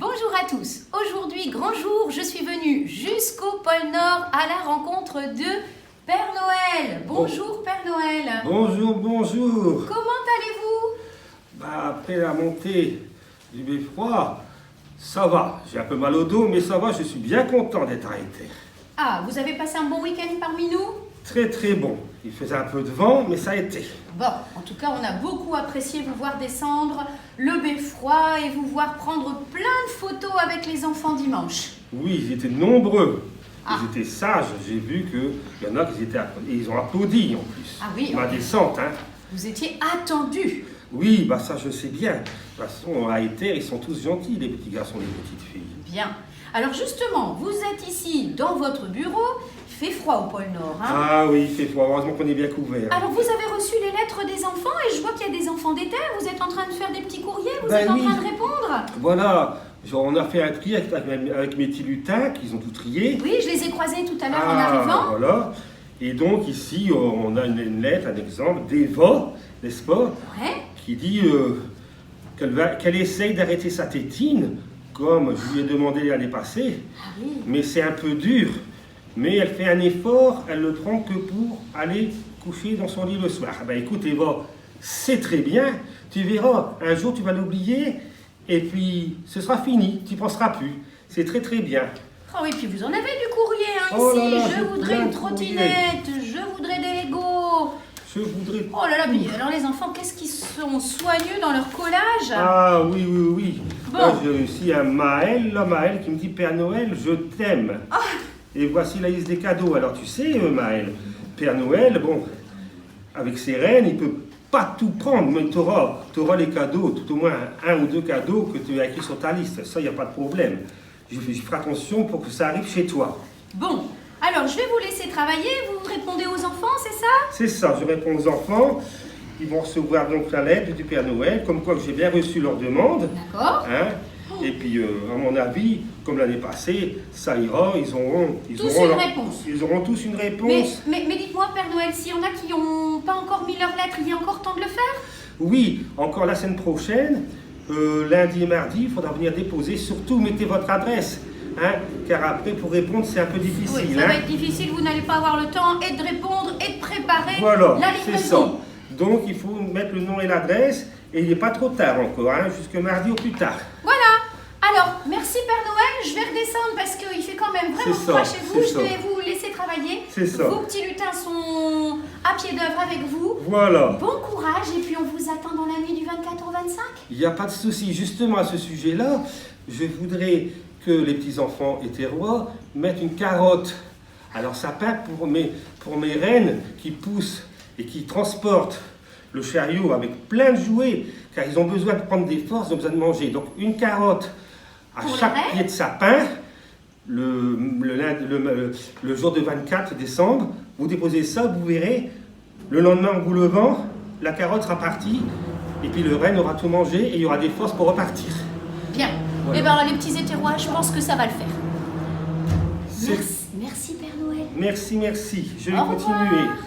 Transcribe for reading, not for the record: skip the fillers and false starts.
Bonjour à tous. Aujourd'hui, grand jour, je suis venue jusqu'au pôle Nord à la rencontre de Père Noël. Bonjour Père Noël. Bonjour, bonjour. Comment allez-vous? Après la montée du beffroi, ça va. J'ai un peu mal au dos, mais ça va, je suis bien content d'être arrêté. Ah, vous avez passé un bon week-end parmi nous? Très très bon. Il faisait un peu de vent, mais ça a été. Bon, en tout cas, on a beaucoup apprécié vous voir descendre le beffroi et vous voir prendre plein de photos avec les enfants dimanche. Oui, ils étaient nombreux. Ah. Ils étaient sages. J'ai vu qu'il y en a qui étaient... Et ils ont applaudi en plus. Ah oui, Ma descente, hein. vous étiez attendus. Oui, bah ça je sais bien. De toute façon, à Éther, ils sont tous gentils, les petits garçons, les petites filles. Bien. Alors justement, vous êtes ici dans votre bureau. Il fait froid au pôle Nord, hein? Ah oui, il fait froid. Heureusement qu'on est bien couvert. Alors vous avez reçu les lettres des enfants et je vois qu'il y a des enfants d'Éther. Vous êtes en train de faire des petits courriers, vous Ben êtes en oui. train de répondre. Voilà, genre, on a fait un tri avec mes petits lutins, qu'ils ont tout trié. Oui, je les ai croisés tout à l'heure en arrivant. Voilà. Et donc ici, on a une lettre, un exemple d'Eva, n'est-ce pas, Ouais. qui dit qu'elle essaye d'arrêter sa tétine, comme je lui ai demandé l'année passée, Ah oui. mais c'est un peu dur. Mais elle fait un effort, elle le prend que pour aller coucher dans son lit le soir. Ben écoute Eva, c'est très bien, tu verras, un jour tu vas l'oublier, et puis ce sera fini, tu n'y penseras plus. C'est très très bien. Oh oui, puis vous en avez du courrier hein, Oh ici. là là, Je j'ai voudrais plein une de courriers. trottinette, je voudrais des Legos. Je voudrais... Oh là là, puis alors les enfants, qu'est-ce qu'ils sont soigneux dans leur collage. Ah oui, oui, oui. Bon. Là, j'ai aussi un Maël, là, Maël qui me dit Père Noël, je t'aime. Et voici la liste des cadeaux. Alors tu sais, Maël, Père Noël, bon, avec ses reines, il peut pas tout prendre, mais tu auras les cadeaux, tout au moins un ou deux cadeaux que tu as écrits sur ta liste. Ça, il n'y a pas de problème. Je ferai attention pour que ça arrive chez toi. Bon, alors je vais vous laisser travailler. Vous répondez aux enfants, c'est ça? C'est ça, je réponds aux enfants. Ils vont recevoir donc la lettre du Père Noël, comme quoi que j'ai bien reçu leur demande. D'accord. Hein? Et puis, à mon avis, comme l'année passée, ça ira, ils auront réponse. Ils auront tous une réponse. Mais dites-moi, Père Noël, s'il y en a qui n'ont pas encore mis leur lettre, il y a encore temps de le faire? Oui, encore la semaine prochaine, lundi et mardi, il faudra venir déposer. Surtout, mettez votre adresse, hein, car après, pour répondre, c'est un peu difficile. Oui, ça hein. va être difficile, vous n'allez pas avoir le temps et de répondre et de préparer Voilà, la c'est livraison. ça. Donc, il faut mettre le nom et l'adresse, et il n'est pas trop tard encore, hein, jusque mardi au plus tard. Voilà. Alors, merci Père Noël, je vais redescendre parce qu'il fait quand même vraiment C'est ça, froid chez vous. c'est Je ça. vais vous laisser travailler. C'est ça. Vos petits lutins sont à pied d'œuvre avec vous. Voilà. Bon courage et puis on vous attend dans la nuit du 24 au 25. Il n'y a pas de souci. Justement, à ce sujet-là, je voudrais que les petits-enfants éthérois mettent une carotte à leur sapin pour mes reines qui poussent et qui transportent le chariot avec plein de jouets, car ils ont besoin de prendre des forces, ils ont besoin de manger. Donc une carotte à Pour les chaque reines pied de sapin, le jour de 24 décembre, vous déposez ça, vous verrez, le lendemain en vous levant, la carotte sera partie, et puis le renne aura tout mangé, et il y aura des forces pour repartir. Bien. Voilà. Et bien alors les petits éterrois, je pense que ça va le faire. C'est- Merci Père Noël. Merci, merci. Je vais Au continuer. revoir.